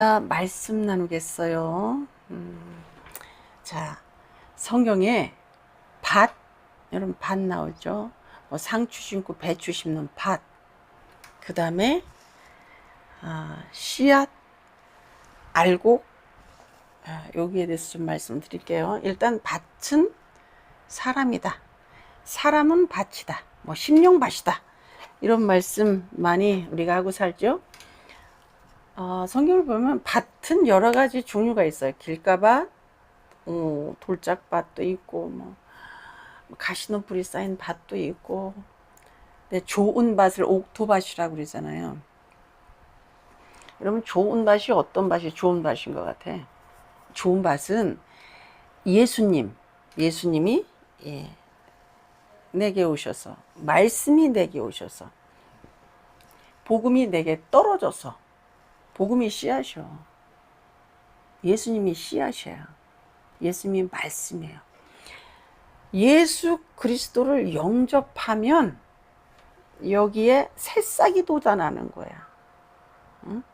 말씀 나누겠어요. 자, 성경에 밭, 여러분 밭 나오죠? 뭐 상추 심고 배추 심는 밭. 그 다음에 씨앗, 알곡. 여기에 대해서 좀 말씀드릴게요. 일단 밭은 사람이다. 사람은 밭이다. 뭐 심령밭이다. 이런 말씀 많이 우리가 하고 살죠. 성경을 보면 밭은 여러 가지 종류가 있어요. 길가밭, 돌짝밭도 있고, 뭐 가시덤불이 쌓인 밭도 있고. 근데 좋은 밭을 옥토밭이라고 그러잖아요. 여러분, 좋은 밭이 어떤 밭이 좋은 밭인 것 같아? 좋은 밭은 예수님이 내게 오셔서, 말씀이 내게 오셔서, 복음이 내게 떨어져서, 복음이 씨앗이요. 예수님이 씨앗이에요. 예수님이 말씀이에요. 예수 그리스도를 영접하면 여기에 새싹이 돋아나는 거야. 응?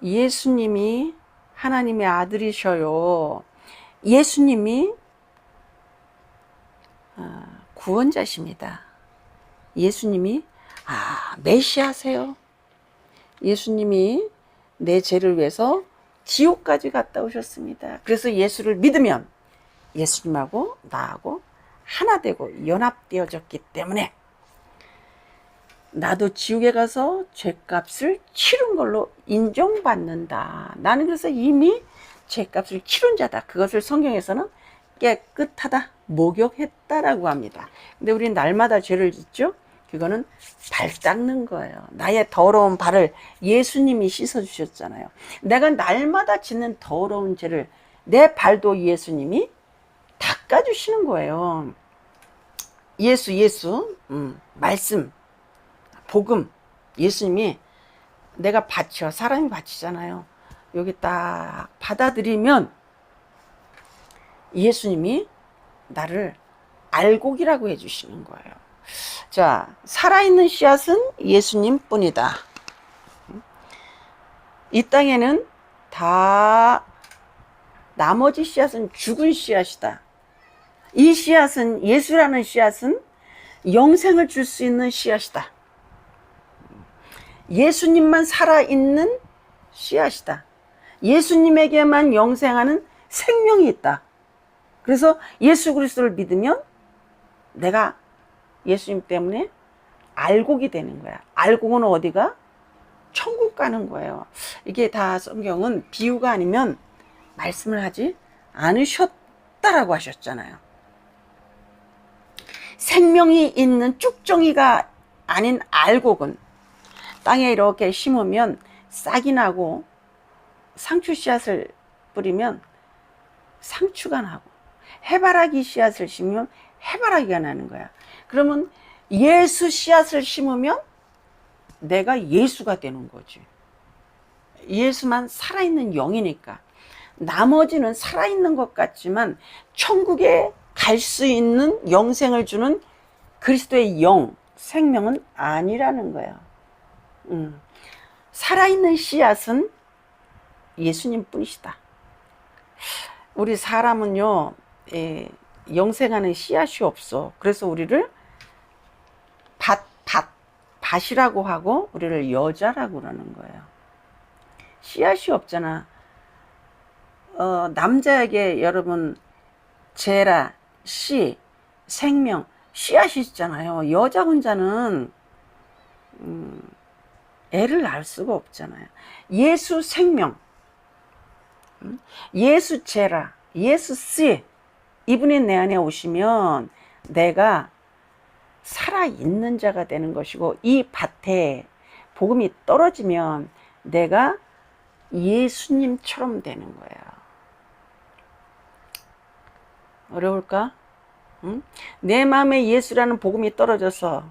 예수님이 하나님의 아들이셔요. 예수님이 구원자십니다. 예수님이 메시아세요. 예수님이 내 죄를 위해서 지옥까지 갔다 오셨습니다. 그래서 예수를 믿으면 예수님하고 나하고 하나 되고 연합되어졌기 때문에 나도 지옥에 가서 죄값을 치른 걸로 인정받는다. 나는 그래서 이미 죄값을 치른 자다. 그것을 성경에서는 깨끗하다, 목욕했다라고 합니다. 근데 우리는 날마다 죄를 짓죠. 그거는 발 닦는 거예요. 나의 더러운 발을 예수님이 씻어주셨잖아요. 내가 날마다 짓는 더러운 죄를 내 발도 예수님이 닦아주시는 거예요. 말씀, 복음, 예수님이 내가 밭이요. 사람이 밭이잖아요. 여기 딱 받아들이면 예수님이 나를 알곡이라고 해주시는 거예요. 자, 살아있는 씨앗은 예수님 뿐이다. 이 땅에는 다 나머지 씨앗은 죽은 씨앗이다. 이 씨앗은, 예수라는 씨앗은 영생을 줄 수 있는 씨앗이다. 예수님만 살아있는 씨앗이다. 예수님에게만 영생하는 생명이 있다. 그래서 예수 그리스도를 믿으면 내가 예수님 때문에 알곡이 되는 거야. 알곡은 어디가? 천국 가는 거예요. 이게 다 성경은 비유가 아니면 말씀을 하지 않으셨다라고 하셨잖아요. 생명이 있는 쭉정이가 아닌 알곡은 땅에 이렇게 심으면 싹이 나고 상추 씨앗을 뿌리면 상추가 나고 해바라기 씨앗을 심으면 해바라기가 나는 거야. 그러면 예수 씨앗을 심으면 내가 예수가 되는 거지. 예수만 살아있는 영이니까. 나머지는 살아있는 것 같지만 천국에 갈 수 있는 영생을 주는 그리스도의 영, 생명은 아니라는 거야. 살아있는 씨앗은 예수님 뿐이시다. 우리 사람은요, 영생하는 씨앗이 없어. 그래서 우리를 밭이라고 하고 우리를 여자라고 그러는 거예요. 씨앗이 없잖아. 남자에게 여러분 제라, 씨, 생명, 씨앗이 있잖아요. 여자 혼자는 애를 낳을 수가 없잖아요. 예수 생명, 예수 제라, 예수 씨, 이분이 내 안에 오시면 내가 살아있는 자가 되는 것이고, 이 밭에 복음이 떨어지면 내가 예수님처럼 되는 거예요. 어려울까? 응? 내 마음에 예수라는 복음이 떨어져서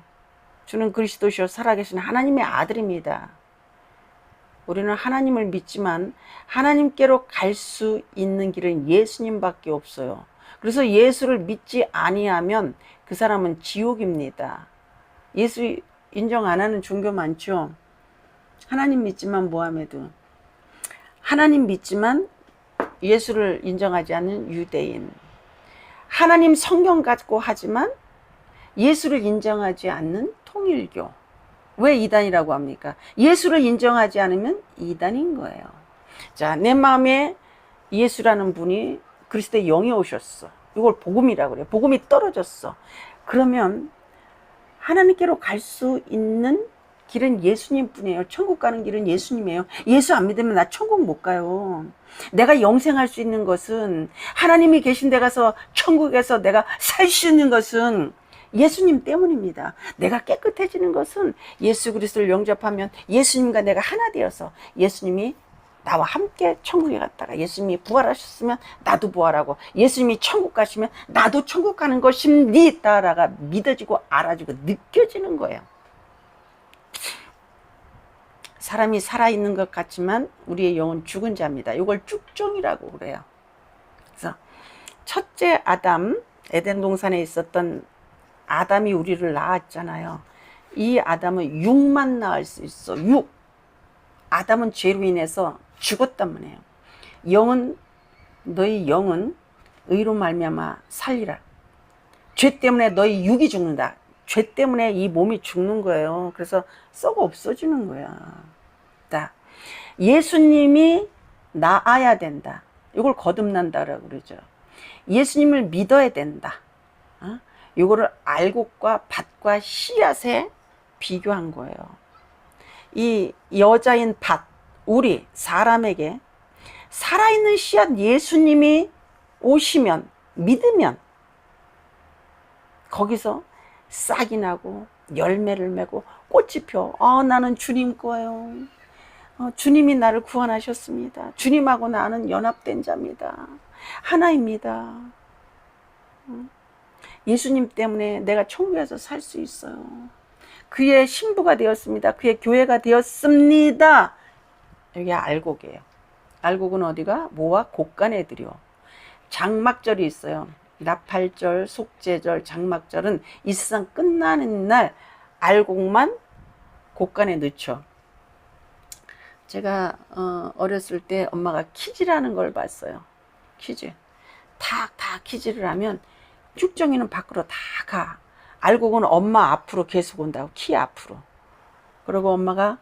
주는 그리스도시요 살아계신 하나님의 아들입니다. 우리는 하나님을 믿지만 하나님께로 갈 수 있는 길은 예수님밖에 없어요. 그래서 예수를 믿지 아니하면 그 사람은 지옥입니다. 예수 인정 안 하는 종교 많죠? 하나님 믿지만 모하메드, 하나님 믿지만 예수를 인정하지 않는 유대인, 하나님 성경 갖고 하지만 예수를 인정하지 않는 통일교. 왜 이단이라고 합니까? 예수를 인정하지 않으면 이단인 거예요. 자, 내 마음에 예수라는 분이 그리스도의 영이 오셨어. 이걸 복음이라고 그래요. 복음이 떨어졌어. 그러면 하나님께로 갈 수 있는 길은 예수님 뿐이에요. 천국 가는 길은 예수님이에요. 예수 안 믿으면 나 천국 못 가요. 내가 영생할 수 있는 것은, 하나님이 계신 데 가서 천국에서 내가 살 수 있는 것은 예수님 때문입니다. 내가 깨끗해지는 것은 예수 그리스도를 영접하면 예수님과 내가 하나 되어서 예수님이 나와 함께 천국에 갔다가 예수님이 부활하셨으면 나도 부활하고 예수님이 천국 가시면 나도 천국 가는 것입니다라가 믿어지고 알아지고 느껴지는 거예요. 사람이 살아있는 것 같지만 우리의 영은 죽은 자입니다. 이걸 쭉종이라고 그래요. 그래서 첫째 아담, 에덴 동산에 있었던 아담이 우리를 낳았잖아요. 이 아담은 육만 낳을 수 있어. 육. 아담은 죄로 인해서 죽었단 말이에요. 영은, 너희 영은 의로 말미암아 살리라. 죄 때문에 너희 육이 죽는다. 죄 때문에 이 몸이 죽는 거예요. 그래서 썩어 없어지는 거야. 예수님이 나아야 된다. 이걸 거듭난다라고 그러죠. 예수님을 믿어야 된다. 이거를 알곡과 밭과 씨앗에 비교한 거예요. 이 여자인 밭, 우리 사람에게 살아있는 씨앗 예수님이 오시면, 믿으면 거기서 싹이 나고 열매를 맺고 꽃이 펴. 나는 주님 거예요. 주님이 나를 구원하셨습니다. 주님하고 나는 연합된 자입니다. 하나입니다. 예수님 때문에 내가 천국에서 살 수 있어요. 그의 신부가 되었습니다. 그의 교회가 되었습니다. 여기 알곡이에요. 알곡은 어디가? 모와 곡간에 들여. 장막절이 있어요. 나팔절, 속죄절, 장막절은 이 세상 끝나는 날 알곡만 곡간에 넣죠. 제가 어렸을 때 엄마가 키즈라는 걸 봤어요. 키즈. 탁탁 키즈를 하면 쭉정이는 밖으로 다 가. 알곡은 엄마 앞으로 계속 온다고. 키 앞으로. 그리고 엄마가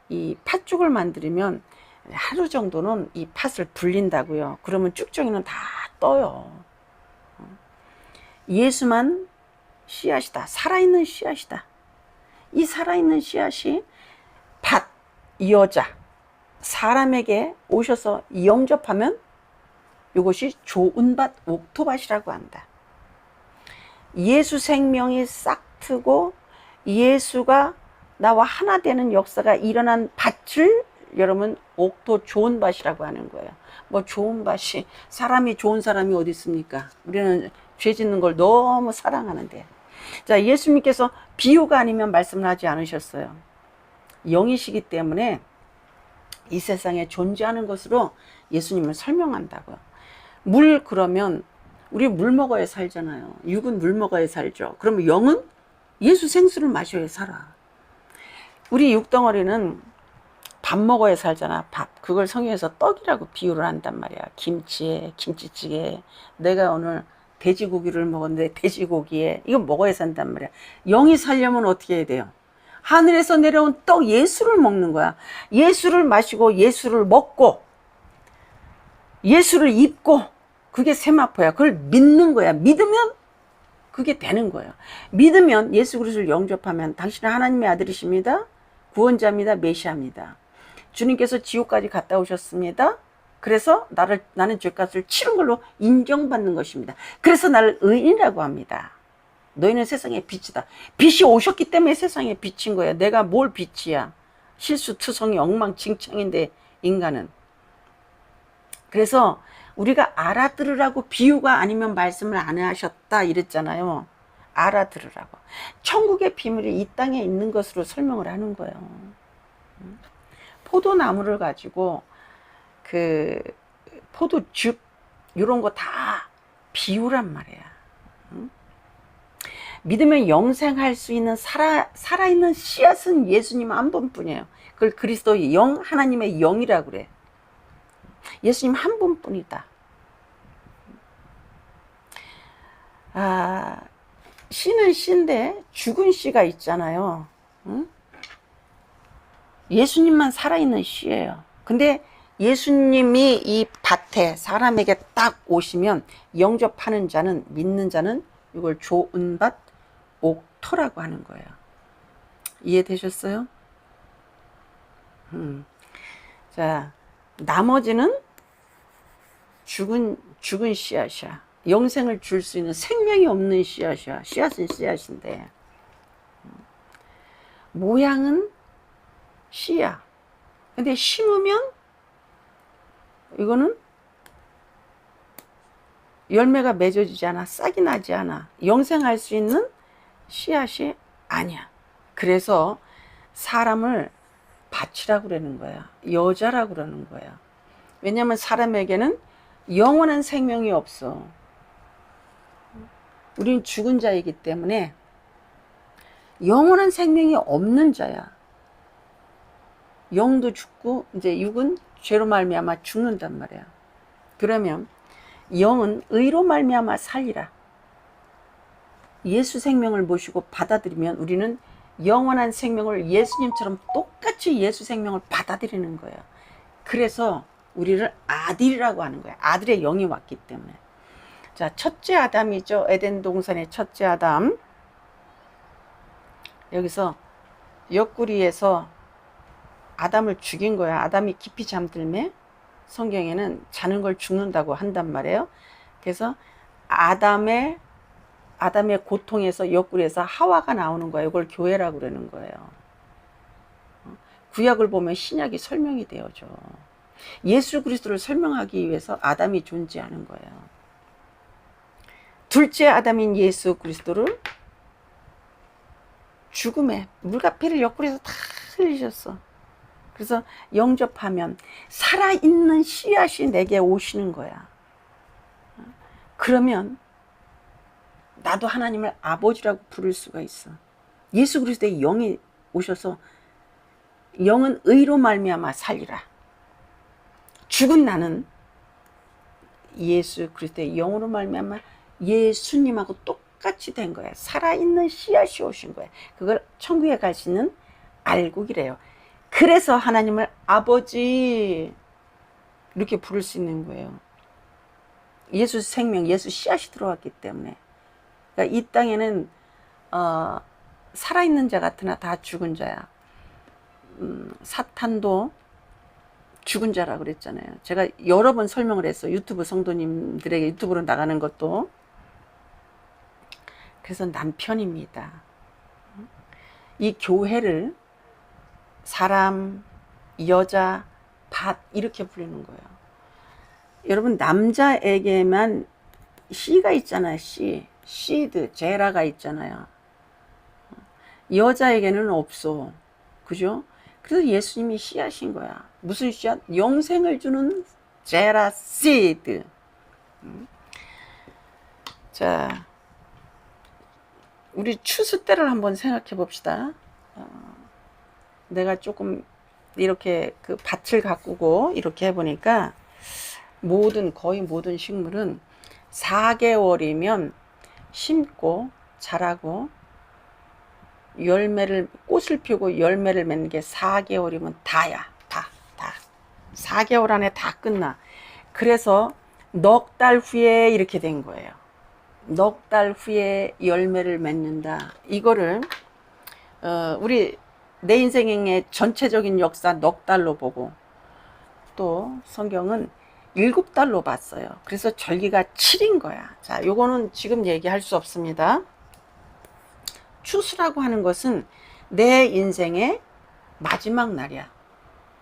이 팥죽을 만들면 하루 정도는 이 팥을 불린다고요. 그러면 쭉정이는 다 떠요. 예수만 씨앗이다. 살아있는 씨앗이다. 이 살아있는 씨앗이 밭, 여자, 사람에게 오셔서 영접하면 이것이 좋은 밭, 옥토밭이라고 한다. 예수 생명이 싹 트고 예수가 나와 하나 되는 역사가 일어난 밭을 여러분 옥토 좋은 밭이라고 하는 거예요. 뭐 좋은 밭이, 사람이 좋은 사람이 어디 있습니까? 우리는 죄 짓는 걸 너무 사랑하는데. 자, 예수님께서 비유가 아니면 말씀을 하지 않으셨어요. 영이시기 때문에 이 세상에 존재하는 것으로 예수님을 설명한다고요. 물, 그러면 우리 물 먹어야 살잖아요. 육은 물 먹어야 살죠. 그러면 영은 예수 생수를 마셔야 살아. 우리 육덩어리는 밥 먹어야 살잖아. 밥. 그걸 성경에서 떡이라고 비유를 한단 말이야. 김치에, 김치찌개. 내가 오늘 돼지고기를 먹었는데 돼지고기에 이거 먹어야 산단 말이야. 영이 살려면 어떻게 해야 돼요? 하늘에서 내려온 떡 예수를 먹는 거야. 예수를 마시고 예수를 먹고 예수를 입고, 그게 세마포야. 그걸 믿는 거야. 믿으면 그게 되는 거예요. 믿으면 예수 그리스도를 영접하면 당신은 하나님의 아들이십니다. 구원자입니다. 메시아입니다. 주님께서 지옥까지 갔다 오셨습니다. 그래서 나는 죄값을 치른 걸로 인정받는 것입니다. 그래서 나를 의인이라고 합니다. 너희는 세상의 빛이다. 빛이 오셨기 때문에 세상에 빛인 거야. 내가 뭘 빛이야. 실수투성이 엉망진창인데 인간은. 그래서 우리가 알아들으라고, 비유가 아니면 말씀을 안 하셨다 이랬잖아요. 알아들으라고. 천국의 비밀이 이 땅에 있는 것으로 설명을 하는 거예요. 포도나무를 가지고 그 포도즙 이런 거 다 비유란 말이야. 믿으면 영생할 수 있는 살아있는 씨앗은 예수님 한 번뿐이에요. 그걸 그리스도의 영, 하나님의 영이라고 그래. 예수님 한 분뿐이다. 씨는 씨인데 죽은 씨가 있잖아요. 응? 예수님만 살아있는 씨예요. 근데 예수님이 이 밭에 사람에게 딱 오시면 영접하는 자는, 믿는 자는 이걸 좋은 밭 옥토라고 하는 거예요. 이해되셨어요? 자, 나머지는 죽은 씨앗이야. 영생을 줄 수 있는 생명이 없는 씨앗이야. 씨앗은 씨앗인데 모양은 씨야. 근데 심으면 이거는 열매가 맺어지지 않아. 싹이 나지 않아. 영생할 수 있는 씨앗이 아니야. 그래서 사람을 밭이라고 그러는 거야. 여자라고 그러는 거야. 왜냐하면 사람에게는 영원한 생명이 없어. 우린 죽은 자이기 때문에 영원한 생명이 없는 자야. 영도 죽고 이제 육은 죄로 말미암아 죽는단 말이야. 그러면 영은 의로 말미암아 살리라. 예수 생명을 모시고 받아들이면 우리는 영원한 생명을 예수님처럼 똑같이 예수 생명을 받아들이는 거예요. 그래서 우리를 아들이라고 하는 거예요. 아들의 영이 왔기 때문에. 자, 첫째 아담이죠. 에덴 동산의 첫째 아담. 여기서 옆구리에서 아담을 죽인 거야. 아담이 깊이 잠들매 성경에는 자는 걸 죽는다고 한단 말이에요. 그래서 아담의 고통에서 옆구리에서 하와가 나오는 거예요. 이걸 교회라고 그러는 거예요. 구약을 보면 신약이 설명이 되어져. 예수 그리스도를 설명하기 위해서 아담이 존재하는 거예요. 둘째 아담인 예수 그리스도를 죽음에 물과 피를 옆구리에서 다 흘리셨어. 그래서 영접하면 살아있는 씨앗이 내게 오시는 거야. 그러면 나도 하나님을 아버지라고 부를 수가 있어. 예수 그리스도의 영이 오셔서 영은 의로 말미암아 살리라. 죽은 나는 예수 그리스도의 영으로 말미암아 예수님하고 똑같이 된 거야. 살아있는 씨앗이 오신 거야. 그걸 천국에 갈 수 있는 알곡이래요. 그래서 하나님을 아버지 이렇게 부를 수 있는 거예요. 예수 생명, 예수 씨앗이 들어왔기 때문에. 그러니까 이 땅에는 살아있는 자 같으나 다 죽은 자야. 사탄도 죽은 자라고 그랬잖아요. 제가 여러 번 설명을 했어요. 유튜브 성도님들에게 유튜브로 나가는 것도. 그래서 남편입니다. 이 교회를 사람, 여자, 밭 이렇게 부르는 거예요. 여러분 남자에게만 씨가 있잖아요. 씨드, 제라가 있잖아요. 여자에게는 없어. 그죠? 그래서 예수님이 씨앗인 거야. 무슨 씨앗? 영생을 주는 제라 씨드. 자, 우리 추수 때를 한번 생각해 봅시다. 내가 조금 이렇게 그 밭을 가꾸고 이렇게 해보니까 거의 모든 식물은 4개월이면 심고 자라고 꽃을 피우고 열매를 맺는 게 4개월이면 다야. 다. 4개월 안에 다 끝나. 그래서 넉 달 후에 이렇게 된 거예요. 넉 달 후에 열매를 맺는다. 이거를 우리 내 인생의 전체적인 역사 넉 달로 보고 또 성경은 7달로 봤어요. 그래서 절기가 7인 거야. 자, 요거는 지금 얘기할 수 없습니다. 추수라고 하는 것은 내 인생의 마지막 날이야.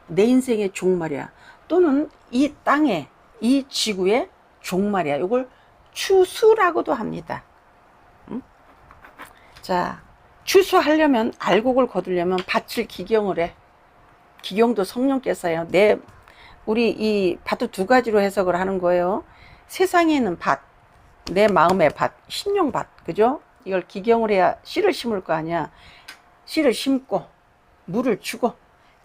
내 인생의 종말이야. 또는 이 땅에, 이 지구의 종말이야. 이걸 추수라고도 합니다. 자, 추수하려면, 알곡을 거두려면 밭을 기경을 해. 기경도 성령께서 해요. 우리 이 밭도 두 가지로 해석을 하는 거예요. 세상에 있는 밭, 내 마음의 밭, 심령 밭, 그죠? 이걸 기경을 해야 씨를 심을 거 아니야. 씨를 심고 물을 주고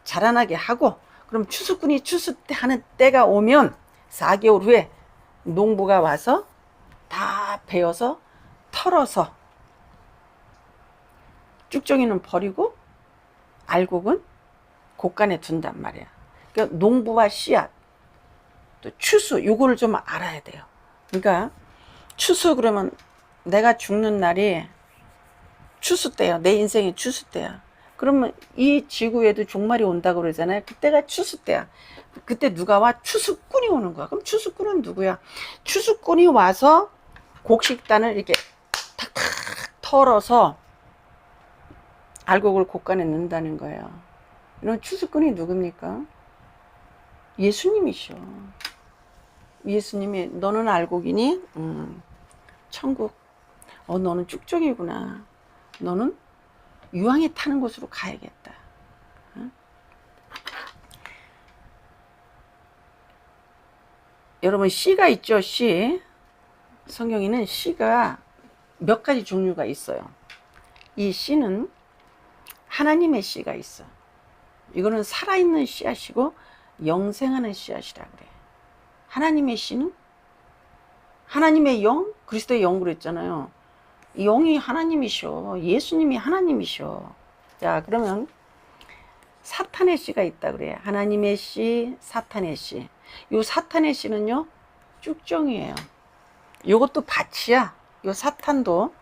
자라나게 하고, 그럼 추수꾼이 추수하는 때가 오면 4개월 후에 농부가 와서 다 베어서 털어서 쭉정이는 버리고 알곡은 곡간에 둔단 말이야. 그러니까 농부와 씨앗, 또 추수, 요거를 좀 알아야 돼요. 그러니까 추수 그러면 내가 죽는 날이 추수 때야. 내 인생의 추수 때야. 그러면 이 지구에도 종말이 온다고 그러잖아요. 그때가 추수 때야. 그때 누가 와? 추수꾼이 오는 거야. 그럼 추수꾼은 누구야? 추수꾼이 와서 곡식단을 이렇게 탁탁 털어서 알곡을 곡간에 넣는다는 거예요. 이런 추수꾼이 누굽니까? 예수님이셔. 예수님이 너는 알곡이니? 천국. 너는 쭉정이구나. 너는 유황이 타는 곳으로 가야겠다. 응? 여러분 씨가 있죠. 씨. 성경에는 씨가 몇 가지 종류가 있어요. 이 씨는 하나님의 씨가 있어. 이거는 살아있는 씨앗이고 영생하는 씨앗이라 그래. 하나님의 씨는 하나님의 영, 그리스도의 영으로 했잖아요. 영이 하나님이셔. 예수님이 하나님이셔. 자, 그러면 사탄의 씨가 있다 그래. 하나님의 씨, 사탄의 씨. 요 사탄의 씨는요, 쭉정이에요. 요것도 밭이야. 요 사탄도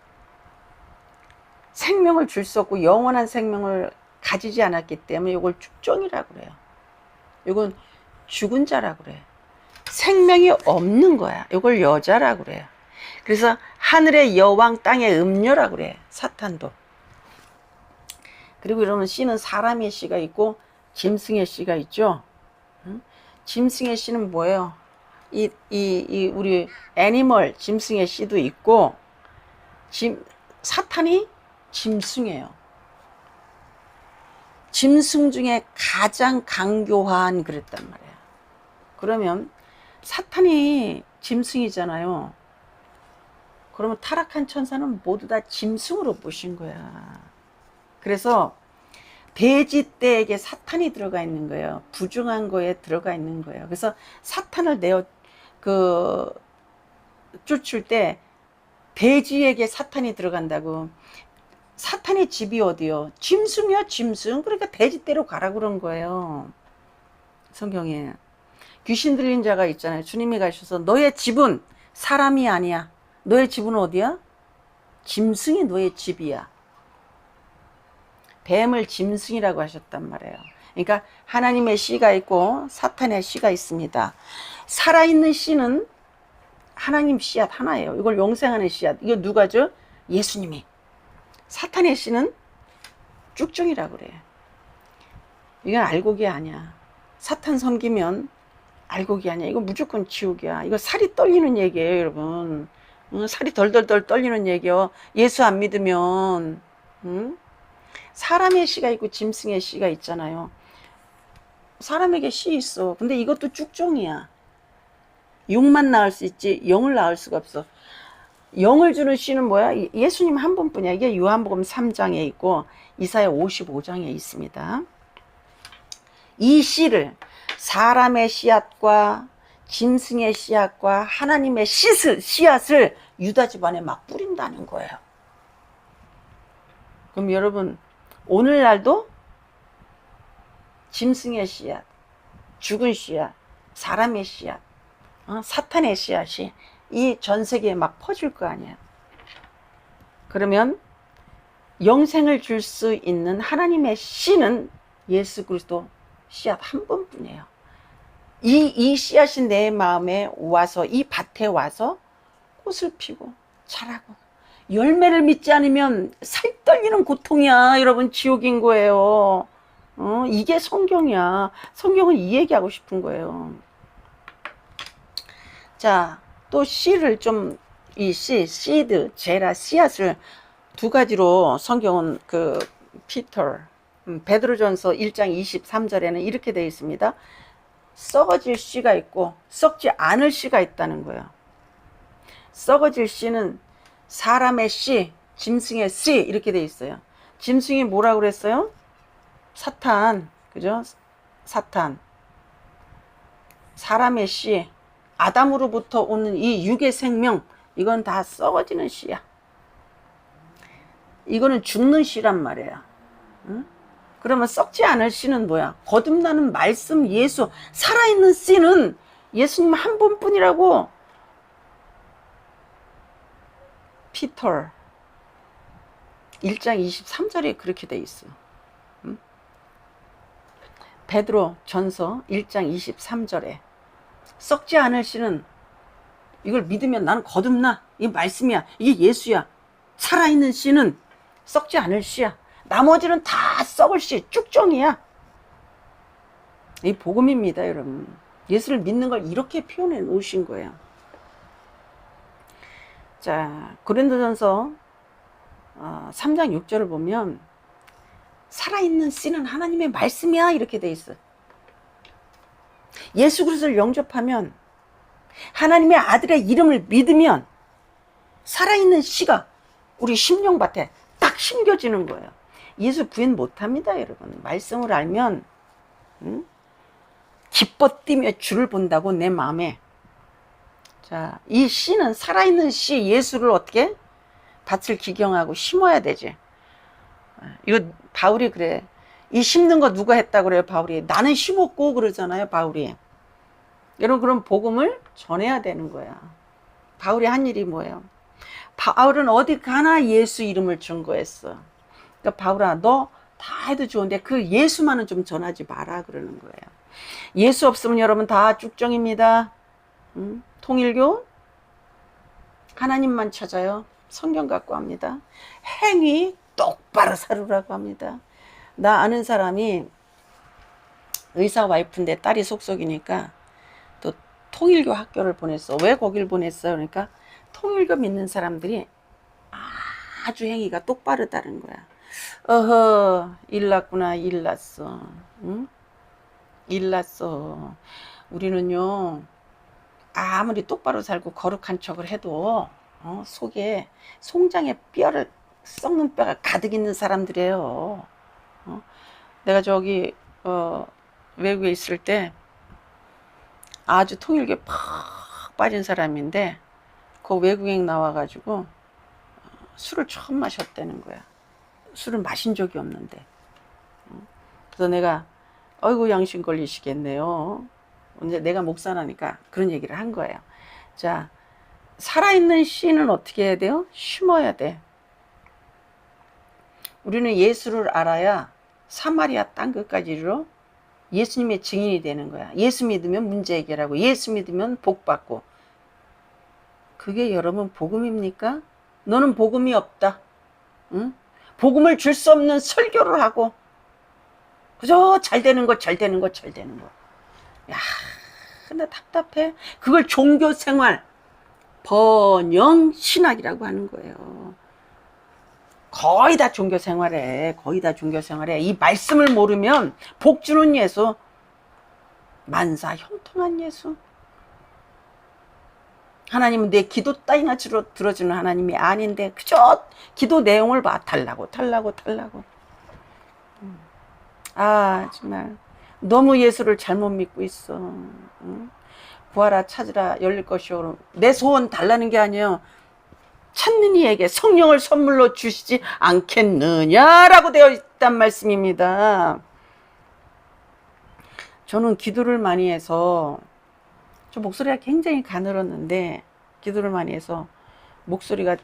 생명을 줄 수 없고 영원한 생명을 가지지 않았기 때문에 요걸 쭉정이라고 그래요. 요건 죽은 자라고 그래. 생명이 없는 거야. 요걸 여자라고 그래요. 그래서 하늘의 여왕, 땅의 음녀라고 그래. 사탄도. 그리고 이러면 씨는 사람의 씨가 있고 짐승의 씨가 있죠. 응? 짐승의 씨는 뭐예요? 우리 애니멀 짐승의 씨도 있고, 사탄이 짐승이에요. 짐승 중에 가장 강교한 그랬단 말이에요. 그러면 사탄이 짐승이잖아요. 그러면 타락한 천사는 모두 다 짐승으로 보신 거야. 그래서 돼지떼에게 사탄이 들어가 있는 거예요. 부정한 거에 들어가 있는 거예요. 그래서 사탄을 쫓을 때 돼지에게 사탄이 들어간다고. 사탄의 집이 어디요? 짐승이야, 짐승. 그러니까 돼지떼로 가라 그런 거예요. 성경에 귀신 들린 자가 있잖아요. 주님이 가셔서 너의 집은 사람이 아니야. 너의 집은 어디야? 짐승이 너의 집이야. 뱀을 짐승이라고 하셨단 말이에요. 그러니까 하나님의 씨가 있고 사탄의 씨가 있습니다. 살아있는 씨는 하나님 씨앗 하나예요. 이걸 영생하는 씨앗. 이거 누가죠? 예수님이. 사탄의 씨는 쭉정이라고 그래. 이건 알곡이 아니야. 사탄 섬기면 알곡이 아니야. 이거 무조건 지옥이야. 이거 살이 떨리는 얘기예요, 여러분. 살이 덜덜덜 떨리는 얘기요. 예수 안 믿으면. 사람의 씨가 있고 짐승의 씨가 있잖아요. 사람에게 씨 있어. 근데 이것도 쭉종이야. 육만 낳을 수 있지 영을 낳을 수가 없어. 영을 주는 씨는 뭐야? 예수님 한 분뿐이야. 이게 요한복음 3장에 있고 이사야 55장에 있습니다. 이 씨를 사람의 씨앗과 짐승의 씨앗과 하나님의 씨앗을 유다 집안에 막 뿌린다는 거예요. 그럼 여러분 오늘날도 짐승의 씨앗, 죽은 씨앗, 사람의 씨앗, 사탄의 씨앗이 이 전 세계에 막 퍼질 거 아니에요. 그러면 영생을 줄 수 있는 하나님의 씨는 예수 그리스도 씨앗 한 번뿐이에요. 이 씨앗이 내 마음에 와서 이 밭에 와서 꽃을 피고 자라고 열매를 맺지 않으면 살 떨리는 고통이야. 여러분 지옥인 거예요. 이게 성경이야. 성경은 이 얘기하고 싶은 거예요. 자, 또 씨를 좀 씨드, 제라, 씨앗을 두 가지로 성경은 베드로전서 1장 23절에는 이렇게 되어 있습니다. 썩어질 씨가 있고 썩지 않을 씨가 있다는 거예요. 썩어질 씨는 사람의 씨, 짐승의 씨 이렇게 되어 있어요. 짐승이 뭐라고 그랬어요? 사탄, 그죠? 사탄, 사람의 씨, 아담으로부터 오는 이 육의 생명, 이건 다 썩어지는 씨야. 이거는 죽는 씨란 말이야. 응? 그러면 썩지 않을 씨는 뭐야? 거듭나는 말씀 예수, 살아있는 씨는 예수님 한 분뿐이라고. 피터 1장 23절에 그렇게 돼 있어. 응? 베드로 전서 1장 23절에 썩지 않을 씨는, 이걸 믿으면 나는 거듭나. 이게 말씀이야. 이게 예수야. 살아있는 씨는 썩지 않을 씨야. 나머지는 다 썩을 씨, 쭉정이야. 이 복음입니다, 여러분. 예수를 믿는 걸 이렇게 표현해 놓으신 거예요. 자, 고린도전서 3장 6절을 보면 살아있는 씨는 하나님의 말씀이야, 이렇게 돼 있어. 예수 그리스도를 영접하면, 하나님의 아들의 이름을 믿으면 살아있는 씨가 우리 심령밭에 딱 심겨지는 거예요. 예수 부인 못합니다, 여러분. 말씀을 알면 기뻐 뛰며 주를 본다고 내 마음에. 자, 이 씨는 살아있는 씨 예수를 어떻게 밭을 기경하고 심어야 되지. 이거 바울이 그래. 이 심는 거 누가 했다 그래요, 바울이? 나는 심었고 그러잖아요, 바울이. 여러분, 그럼 복음을 전해야 되는 거야. 바울이 한 일이 뭐예요? 바울은 어디 가나 예수 이름을 증거했어. 그러니까 바울아, 너 다 해도 좋은데 그 예수만은 좀 전하지 마라 그러는 거예요. 예수 없으면 여러분 다 쭉정입니다. 통일교 하나님만 찾아요. 성경 갖고 합니다. 행위 똑바로 살으라고 합니다. 나 아는 사람이 의사 와이프인데 딸이 속속이니까 또 통일교 학교를 보냈어. 왜 거길 보냈어? 그러니까 통일교 믿는 사람들이 아주 행위가 똑바르다는 거야. 어허, 일났구나, 일났어. 응? 일났어. 우리는요, 아무리 똑바로 살고 거룩한 척을 해도 속에 송장에 뼈를 썩는 뼈가 가득 있는 사람들이에요. 내가 저기 외국에 있을 때 아주 통일교에 팍 빠진 사람인데 그 외국인 나와가지고 술을 처음 마셨다는 거야. 술을 마신 적이 없는데. 그래서 내가 어이구 양심 걸리시겠네요. 이제 내가 목사라니까 그런 얘기를 한 거예요. 자, 살아있는 씨는 어떻게 해야 돼요? 심어야 돼. 우리는 예수를 알아야 사마리아 땅끝까지 이르러 예수님의 증인이 되는 거야. 예수 믿으면 문제 해결하고, 예수 믿으면 복 받고. 그게 여러분 복음입니까? 너는 복음이 없다. 응? 복음을 줄 수 없는 설교를 하고 그저 잘 되는 거, 잘 되는 거, 잘 되는 거. 야, 근데 답답해. 그걸 종교생활, 번영신학이라고 하는 거예요. 거의 다 종교생활에, 거의 다 종교생활에. 이 말씀을 모르면 복 주는 예수, 만사 형통한 예수. 하나님은 내 기도 따위나 들어주는 하나님이 아닌데 그저 기도 내용을 봐. 달라고. 아, 정말 너무 예수를 잘못 믿고 있어. 응? 구하라 찾으라 열릴 것이오. 내 소원 달라는 게 아니에요. 찾는 이에게 성령을 선물로 주시지 않겠느냐라고 되어 있단 말씀입니다. 저는 기도를 많이 해서, 저 목소리가 굉장히 가늘었는데 기도를 많이 해서 목소리가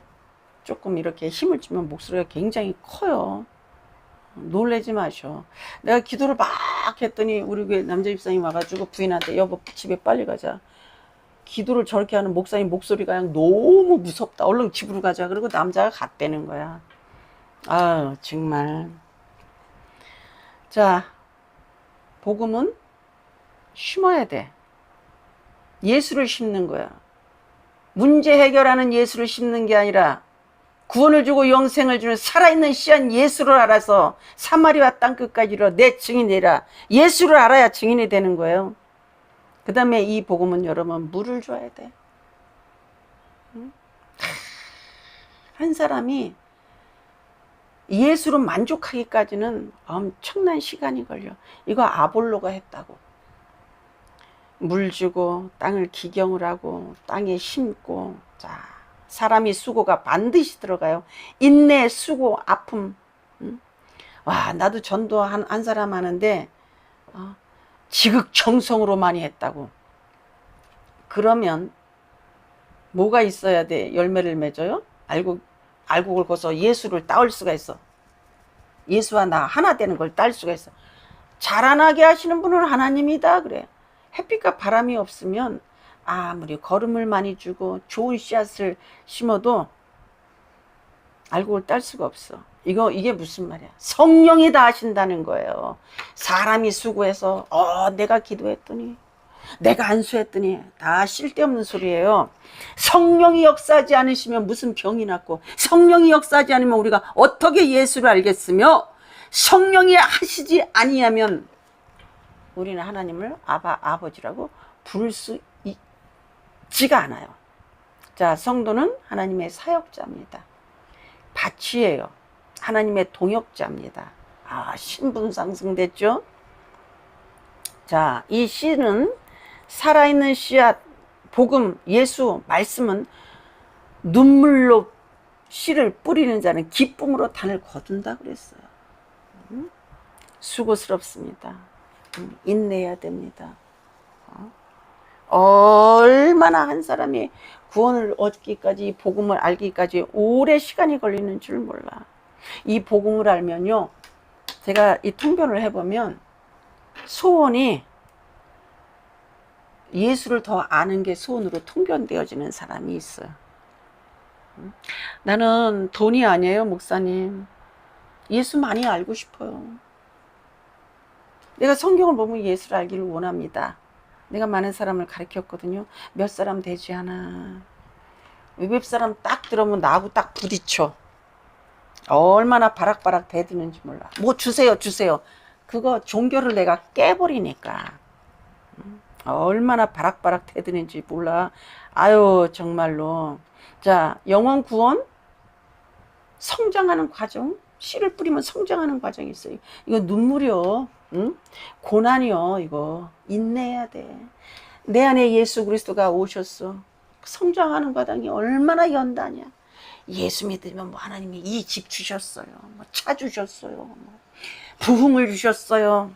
조금 이렇게 힘을 주면 목소리가 굉장히 커요. 놀래지 마셔. 내가 기도를 막 했더니 우리 교회 남자 집사님 와가지고 부인한테 여보 집에 빨리 가자. 기도를 저렇게 하는 목사님 목소리가 그냥 너무 무섭다. 얼른 집으로 가자. 그리고 남자가 갔다는 거야. 아유 정말. 자, 복음은 심어야 돼. 예수를 심는 거야. 문제 해결하는 예수를 심는 게 아니라 구원을 주고 영생을 주는 살아있는 씨한 예수를 알아서 사마리아 땅끝까지 이르러 내 증인이 되라. 예수를 알아야 증인이 되는 거예요. 그 다음에 이 복음은 여러분 물을 줘야 돼. 한 사람이 예수로 만족하기까지는 엄청난 시간이 걸려. 이거 아볼로가 했다고. 물 주고 땅을 기경을 하고 땅에 심고, 자, 사람이 수고가 반드시 들어가요. 인내, 수고, 아픔. 와, 나도 전도 한 사람 하는데 지극정성으로 많이 했다고. 그러면 뭐가 있어야 돼? 열매를 맺어요? 알곡을 거서 예수를 따올 수가 있어. 예수와 나 하나 되는 걸 딸 수가 있어. 자라나게 하시는 분은 하나님이다 그래. 햇빛과 바람이 없으면 아무리 거름을 많이 주고 좋은 씨앗을 심어도 알곡을 딸 수가 없어. 이게 무슨 말이야? 성령이 다 하신다는 거예요. 사람이 수고해서 내가 기도했더니, 내가 안수했더니 다 쓸데없는 소리예요. 성령이 역사하지 않으시면 무슨 병이 낫고, 성령이 역사하지 않으면 우리가 어떻게 예수를 알겠으며, 성령이 하시지 아니하면 우리는 하나님을 아버지라고 부를 수 있지가 않아요. 자, 성도는 하나님의 사역자입니다. 밭이에요. 하나님의 동역자입니다. 신분 상승됐죠? 자, 이 씨는 살아있는 씨앗, 복음, 예수, 말씀은 눈물로 씨를 뿌리는 자는 기쁨으로 단을 거둔다 그랬어요. 수고스럽습니다. 인내해야 됩니다. 얼마나 한 사람이 구원을 얻기까지, 복음을 알기까지 오래 시간이 걸리는 줄 몰라. 이 복음을 알면요, 제가 이 통변을 해보면 소원이, 예수를 더 아는 게 소원으로 통변되어지는 사람이 있어요. 나는 돈이 아니에요, 목사님. 예수 많이 알고 싶어요. 내가 성경을 보면 예수를 알기를 원합니다. 내가 많은 사람을 가르쳤거든요. 몇 사람 되지 않아. 외국 사람 딱 들어오면 나하고 딱 부딪혀. 얼마나 바락바락 대드는지 몰라. 뭐 주세요. 그거 종교를 내가 깨버리니까. 얼마나 바락바락 대드는지 몰라. 아유, 정말로. 자, 영원 구원, 성장하는 과정, 씨를 뿌리면 성장하는 과정이 있어요. 이거 눈물이요. 응? 고난이요. 이거 인내해야 돼. 내 안에 예수 그리스도가 오셨어. 성장하는 과정이 얼마나 연단이야. 예수 믿으면 뭐 하나님이 이 집 주셨어요. 뭐 차 주셨어요. 뭐 부흥을 주셨어요.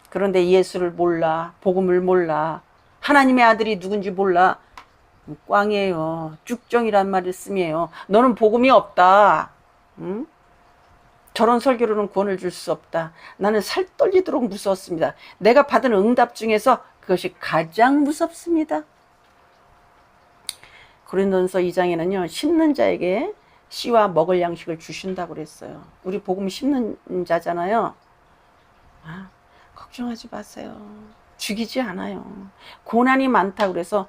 그런데 예수를 몰라. 복음을 몰라. 하나님의 아들이 누군지 몰라. 꽝이에요. 쭉정이란 말씀이에요. 너는 복음이 없다. 응? 저런 설교로는 구원을 줄 수 없다. 나는 살 떨리도록 무서웠습니다. 내가 받은 응답 중에서 그것이 가장 무섭습니다. 고린도전서 2장에는요, 심는 자에게 씨와 먹을 양식을 주신다고 그랬어요. 우리 복음 심는 자잖아요. 걱정하지 마세요. 죽이지 않아요. 고난이 많다고 그래서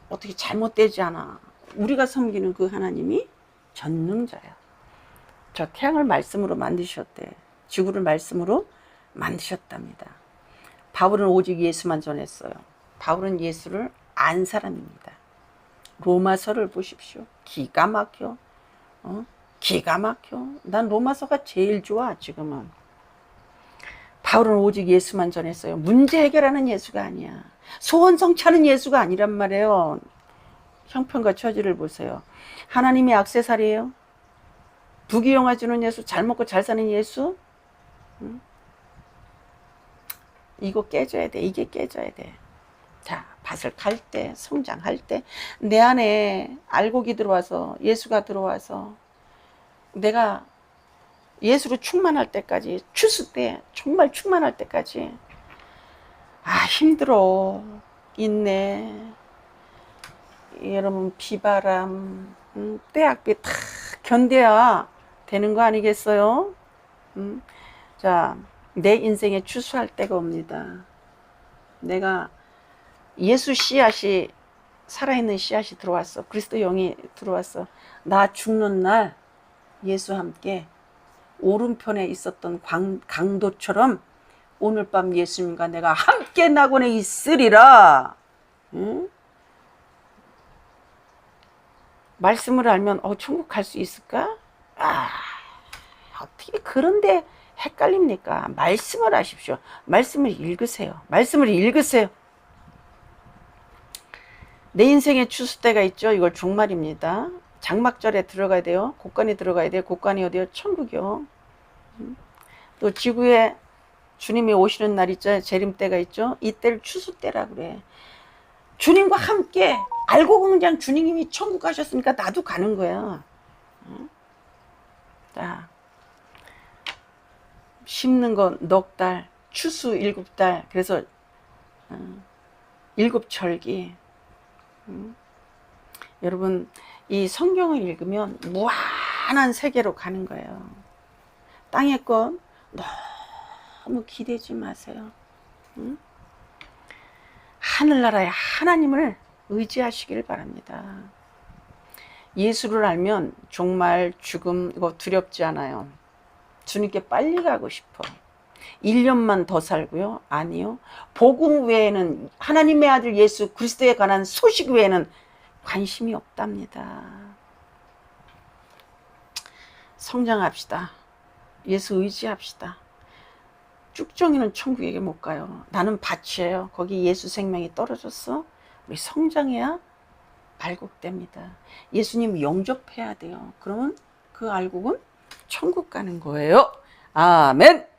어떻게 잘못되지 않아. 우리가 섬기는 그 하나님이 전능자야. 저 태양을 말씀으로 만드셨대. 지구를 말씀으로 만드셨답니다. 바울은 오직 예수만 전했어요. 바울은 예수를 안 사람입니다. 로마서를 보십시오. 기가 막혀. 기가 막혀. 난 로마서가 제일 좋아, 지금은. 바울은 오직 예수만 전했어요. 문제 해결하는 예수가 아니야. 소원 성취하는 예수가 아니란 말이에요. 형편과 처지를 보세요. 하나님이 액세서리예요. 부귀영화 주는 예수, 잘 먹고 잘 사는 예수. 이거 깨져야 돼. 이게 깨져야 돼. 자, 밭을 갈 때, 성장할 때, 내 안에 알곡이 들어와서, 예수가 들어와서, 내가 예수로 충만할 때까지, 추수 때, 정말 충만할 때까지, 힘들어. 인내. 여러분, 비바람, 떼약비 다 견뎌야 되는 거 아니겠어요? 자, 내 인생에 추수할 때가 옵니다. 내가 예수 씨앗이, 살아있는 씨앗이 들어왔어. 그리스도 영이 들어왔어. 나 죽는 날 예수와 함께 오른편에 있었던 강도처럼 오늘 밤 예수님과 내가 함께 낙원에 있으리라. 말씀을 알면 천국 갈 수 있을까? 어떻게 그런데 헷갈립니까? 말씀을 하십시오. 말씀을 읽으세요. 말씀을 읽으세요. 내 인생의 추수 때가 있죠. 이걸 종말입니다. 장막절에 들어가야 돼요. 곡간에 들어가야 돼요. 곡간이 어디요? 천국이요. 또 지구에 주님이 오시는 날 있죠. 재림 때가 있죠. 이때를 추수 때라 그래. 주님과 함께 알고 그냥 주님이 천국 가셨으니까 나도 가는 거야. 자, 심는 건 넉 달, 추수 7달. 그래서 7절기. 여러분, 이 성경을 읽으면 무한한 세계로 가는 거예요. 땅의 것 너무 기대지 마세요. 하늘나라의 하나님을 의지하시길 바랍니다. 예수를 알면 정말 죽음 이거 두렵지 않아요. 주님께 빨리 가고 싶어. 1년만 더 살고요? 아니요. 복음 외에는, 하나님의 아들 예수 그리스도에 관한 소식 외에는 관심이 없답니다. 성장합시다. 예수 의지합시다. 쭉정이는 천국에 못 가요. 나는 밭이에요. 거기 예수 생명이 떨어졌어. 우리 성장해야 알곡됩니다. 예수님 영접해야 돼요. 그러면 그 알곡은 천국 가는 거예요. 아멘.